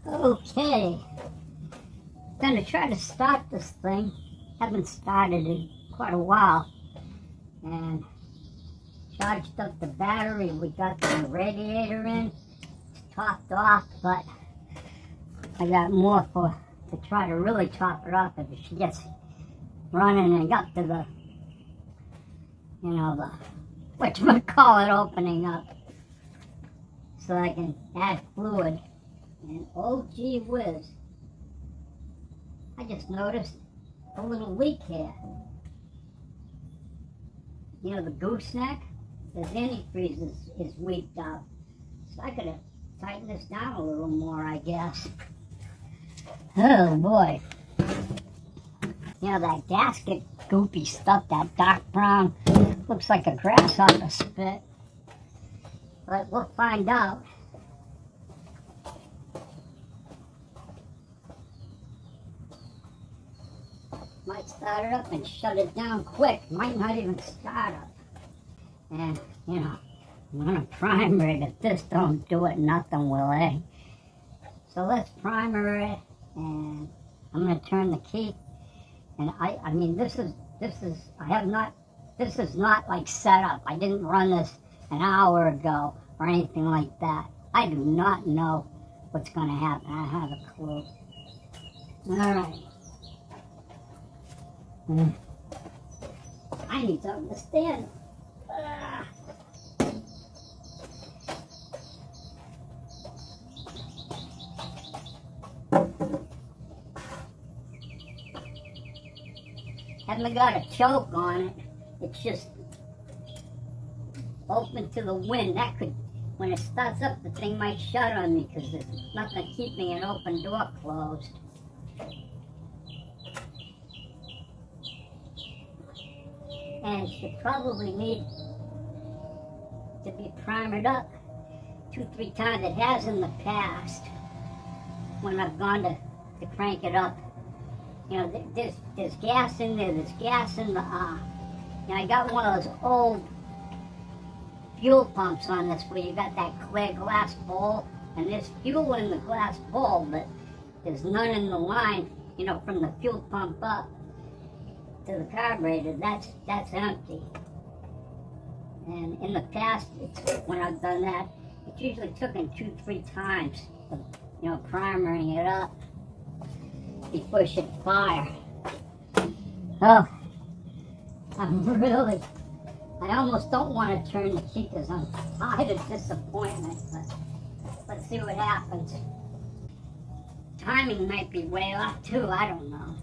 Okay, gonna try to start this thing. Haven't started in quite a while. And charged up the battery. We got the radiator in. It's topped off, but I got more to try to really top it off if she gets running and got to the, the whatchamacallit opening up. So I can add fluid. And oh gee whiz, I just noticed a little leak here. The gooseneck, the antifreeze is weaked up. So I could have tightened this down a little more, I guess. Oh boy. That gasket goopy stuff, that dark brown, looks like a grasshopper spit. But we'll find out. Might start it up and shut it down quick. Might not even start up. And, I'm gonna primer it. If this don't do it, nothing will, eh? So let's primer it, and I'm gonna turn the key. And I mean, this is not like set up. I didn't run this an hour ago or anything like that. I do not know what's gonna happen. I have a clue. All right. I need something to stand. Haven't got a choke on it. It's just open to the wind. That could, when it starts up, the thing might shut on me because there's nothing keeping an open door closed. And should probably need to be primered up 2-3 times. It has in the past when I've gone to crank it up. There's gas in there. There's gas in the I got one of those old fuel pumps on this where you got that clear glass bowl, and there's fuel in the glass bowl, but there's none in the line. From the fuel pump up to the carburetor, that's empty. And in the past, when I've done that, it's usually taken 2-3 times of, primering it up before it should fire. Oh, I almost don't want to turn the key because I'm tired of disappointment, but let's see what happens. Timing might be way off too, I don't know.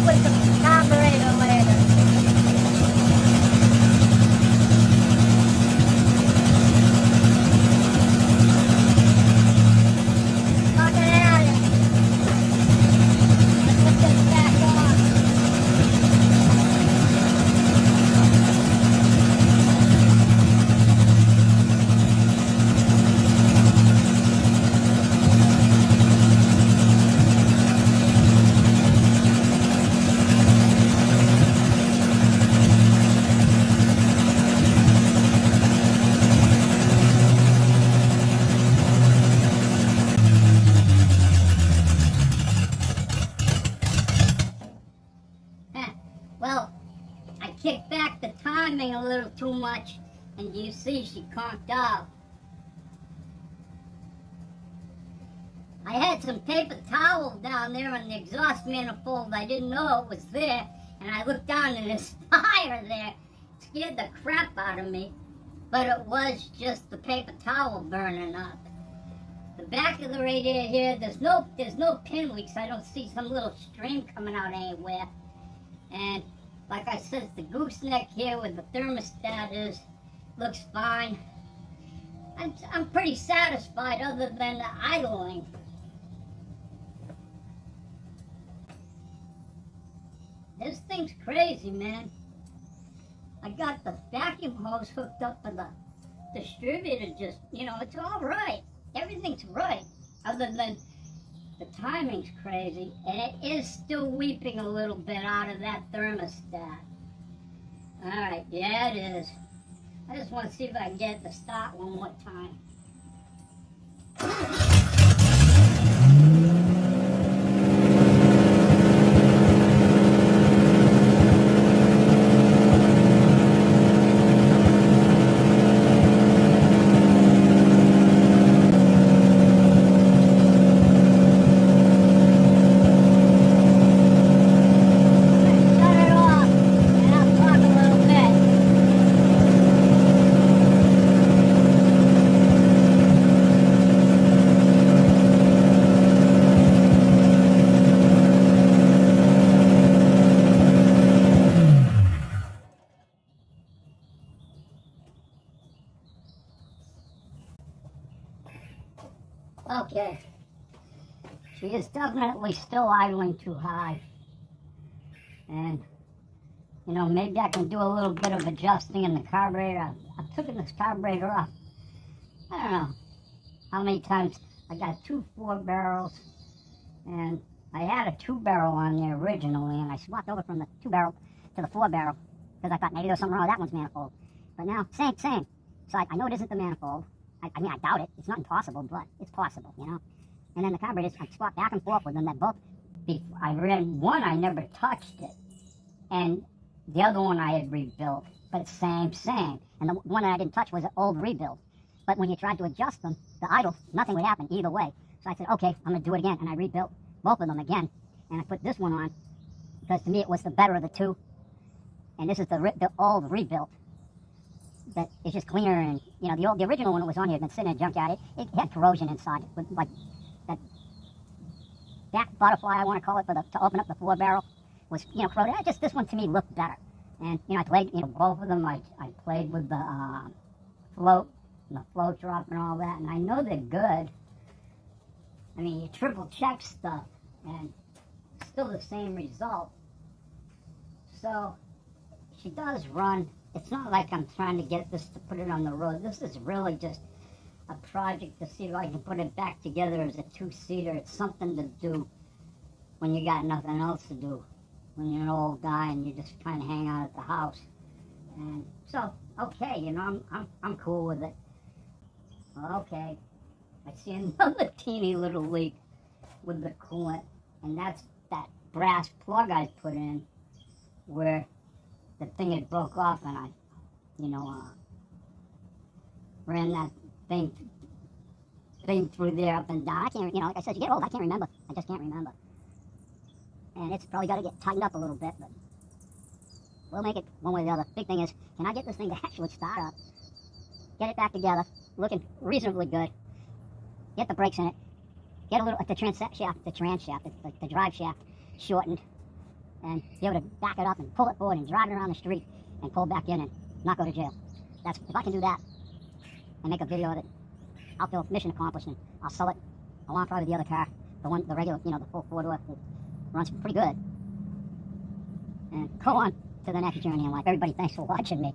with the carburetor later. Look at it. Let's put this back on. Well, I kicked back the timing a little too much, and you see she conked out. I had some paper towel down there on the exhaust manifold. I didn't know it was there, and I looked down and there's fire there. It scared the crap out of me, but it was just the paper towel burning up. The back of the radiator here, there's no pin leaks. I don't see some little stream coming out anywhere. And like I said, the gooseneck here where the thermostat is looks fine. I'm pretty satisfied other than the idling. This thing's crazy, man. I got the vacuum hose hooked up for the distributor, just, it's all right. Everything's right, other than the timing's crazy, and it is still weeping a little bit out of that thermostat. Alright, yeah it is. I just want to see if I can get it to start one more time. Okay, she is definitely still idling too high, and maybe I can do a little bit of adjusting in the carburetor. I've taken this carburetor off, I don't know how many times. I got 2 4-barrels, and I had a 2-barrel on there originally, and I swapped over from the 2-barrel to the 4-barrel because I thought maybe there was something wrong with that one's manifold. But now, same. So I know it isn't the manifold. I mean, I doubt it. It's not impossible, but it's possible, And then the carburetors, I swapped back and forth with them. That both, I ran one, I never touched it. And the other one I had rebuilt, but same. And the one that I didn't touch was an old rebuild. But when you tried to adjust them, the idle, nothing would happen either way. So I said, okay, I'm going to do it again. And I rebuilt both of them again. And I put this one on, because to me it was the better of the two. And this is the old rebuilt. That is just cleaner, and the original one that was on here had been sitting in a junkyard. It had corrosion inside, with like that butterfly, I want to call it, to open up the 4-barrel was corroded. Just this one to me looked better, and I played both of them. I played with the float and the float drop and all that, and I know they're good. I mean, you triple check stuff, and still the same result. So she does run. It's not like I'm trying to get this to put it on the road. This is really just a project to see if I can put it back together as a 2-seater. It's something to do when you got nothing else to do. When you're an old guy and you just kind of hang out at the house. And so, okay, I'm cool with it. Okay, I see another teeny little leak with the coolant, and that's that brass plug I put in where the thing had broke off, and I, ran that thing through there up and down. I can't, like I said, you get old, I can't remember. I just can't remember. And it's probably got to get tightened up a little bit, but we'll make it one way or the other. Big thing is, can I get this thing to actually start up, get it back together, looking reasonably good, get the brakes in it, get a little, the trans shaft, the drive shaft shortened, and be able to back it up and pull it forward and drive it around the street and pull back in and not go to jail. If I can do that and make a video of it, I'll feel mission accomplished, and I'll sell it along probably the other car, the regular, the full four-door, that runs pretty good, and go on to the next journey in life. Everybody, thanks for watching me.